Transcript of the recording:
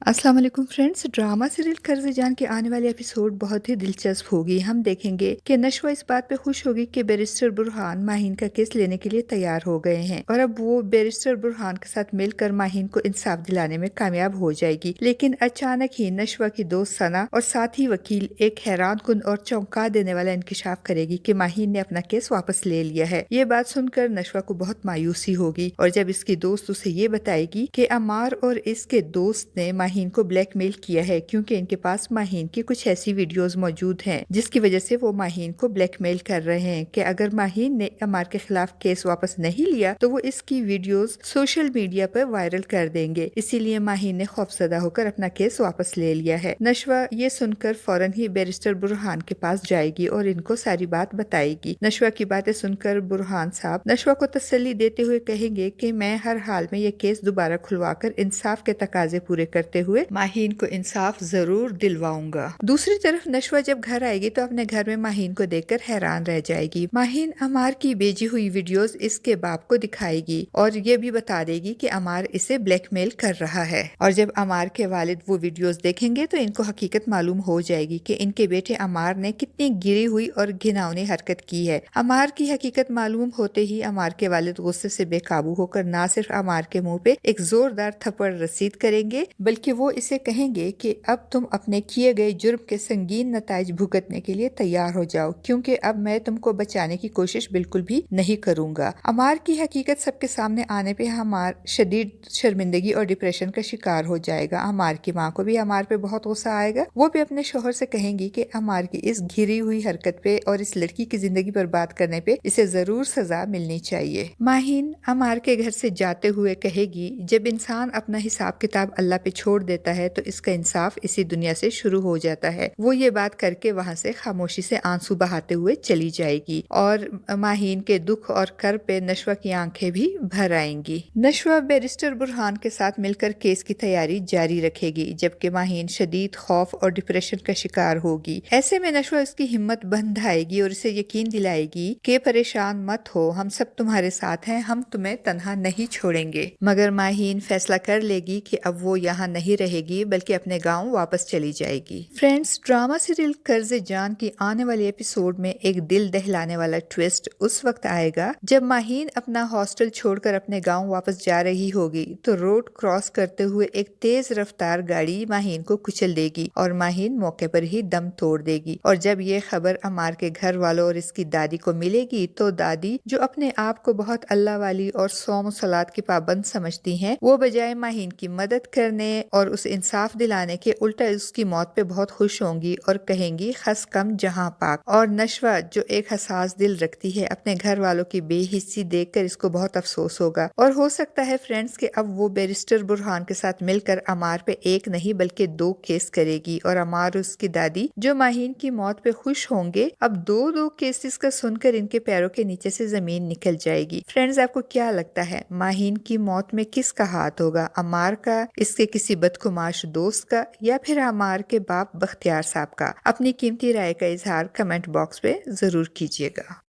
अस्सलाम वालेकुम friends. Drama serial कर्ज़ जान के आने वाले एपिसोड बहुत ही दिलचस्प होगी। हम देखेंगे कि नशवा इस बात पे खुश होगी कि बैरिस्टर बुरहान माहीन का केस लेने के लिए तैयार हो गए हैं और अब वो बैरिस्टर बुरहान के साथ मिलकर माहीन को इंसाफ दिलाने में कामयाब हो जाएगी। लेकिन अचानक ही नशवा की दोस्त सना और साथ ही वकील एक हैरान कुन और चौंका देने वाला इंकशाफ करेगी कि माहीन ने अपना केस वापस ले लिया है। ये बात सुनकर नशवा को बहुत मायूसी होगी और जब इसकी दोस्त उसे ये बताएगी कि अमार और इसके दोस्त ने माहीन को ब्लैकमेल किया है क्योंकि इनके पास माहीन की कुछ ऐसी वीडियोस मौजूद हैं जिसकी वजह से वो माहीन को ब्लैकमेल कर रहे हैं कि अगर माहीन ने अमार के खिलाफ केस वापस नहीं लिया तो वो इसकी वीडियोस सोशल मीडिया पर वायरल कर देंगे। इसीलिए माहीन ने खौफजदा होकर अपना केस वापस ले लिया है। नशवा ये सुनकर फौरन ही बैरिस्टर बुरहान के पास जाएगी और इनको सारी बात बताएगी। नशवा की बातें सुनकर बुरहान साहब नशवा को तसल्ली देते हुए कहेंगे कि मैं हर हाल में ये केस दोबारा खुलवाकर इंसाफ के तकाजे पूरे करते हुए माहीन को इंसाफ जरूर दिलवाऊंगा। दूसरी तरफ नशवा जब घर आएगी तो अपने घर में माहीन को देखकर हैरान रह जाएगी। माहीन अमार की भेजी हुई वीडियोस इसके बाप को दिखाएगी और ये भी बता देगी कि अमार इसे ब्लैकमेल कर रहा है। और जब अमार के वालिद वो वीडियोस देखेंगे तो इनको हकीकत मालूम हो जाएगी कि इनके बेटे अमार ने कितनी गिरी हुई और घिनौनी हरकत की है। अमार की हकीकत मालूम होते ही अमार के वालिद गुस्से से बेकाबू होकर ना सिर्फ अमार के मुंह पे एक जोरदार थप्पड़ रसीद करेंगे बल्कि वो इसे कहेंगे कि अब तुम अपने किए गए जुर्म के संगीन नताइज भुगतने के लिए तैयार हो जाओ क्योंकि अब मैं तुमको बचाने की कोशिश बिल्कुल भी नहीं करूंगा। अमार की हकीकत सबके सामने आने पे अमार शदीद शर्मिंदगी और डिप्रेशन का शिकार हो जाएगा। अमार की माँ को भी अमार पे बहुत गुस्सा आएगा। वो भी अपने शोहर से कहेंगी कि अमार की इस घिरी हुई हरकत पे और इस लड़की की जिंदगी बर्बाद करने पे इसे जरूर सजा मिलनी चाहिए। माहीन अमार के घर से जाते हुए कहेगी, जब इंसान अपना हिसाब किताब अल्लाह पे छोड़ देता है तो इसका इंसाफ इसी दुनिया से शुरू हो जाता है। वो ये बात करके वहाँ से खामोशी से आंसू बहाते हुए चली जाएगी और माहीन के दुख और कर पे नशवा की आंखें भी भर आएंगी। नशवा बैरिस्टर बुरहान के साथ मिलकर केस की तैयारी जारी रखेगी जबकि माहीन शदीद खौफ और डिप्रेशन का शिकार होगी। ऐसे में नशवा इसकी हिम्मत बंधाएगी और इसे यकीन दिलाएगी कि परेशान मत हो, हम सब तुम्हारे साथ हैं, हम तुम्हें तन्हा नहीं छोड़ेंगे। मगर माहीन फैसला कर लेगी कि अब वो यहाँ नहीं रहेगी बल्कि अपने गांव वापस चली जाएगी। फ्रेंड्स, ड्रामा सीरियल कर्ज़े जान की आने वाले एपिसोड में एक दिल दहलाने वाला ट्विस्ट उस वक्त आएगा जब माहीन अपना हॉस्टल छोड़कर अपने गांव वापस जा रही होगी तो रोड क्रॉस करते हुए एक तेज रफ्तार गाड़ी माहीन को कुचल देगी और माहीन मौके पर ही दम तोड़ देगी। और जब ये खबर अमार के घर वालों और इसकी दादी को मिलेगी तो दादी, जो अपने आप को बहुत अल्लाह वाली और सौम सलात की पाबंद समझती हैं, वो बजाय माहीन की मदद करने और उसे इंसाफ दिलाने के उल्टा उसकी मौत पे बहुत खुश होंगी और कहेंगी खस कम जहां पाक। और नशवा, जो एक हसास दिल रखती है, अपने घर वालों की बेहिस्सी देखकर इसको बहुत अफसोस होगा और हो सकता है फ्रेंड्स कि अब वो बैरिस्टर बुरहान के साथ मिलकर अमार पे एक नहीं बल्कि 2 केस करेगी और अमार और उसकी दादी, जो माहीन की मौत पे खुश होंगे, अब 2-2 केसेस का सुनकर इनके पैरों के नीचे से जमीन निकल जाएगी। फ्रेंड्स, आपको क्या लगता है माहीन की मौत में किसका हाथ होगा, अमार का, इसके किसी बदखुमाश दोस्त का, या फिर अमार के बाप बख्तियार साहब का? अपनी कीमती राय का इजहार कमेंट बॉक्स पे जरूर कीजिएगा।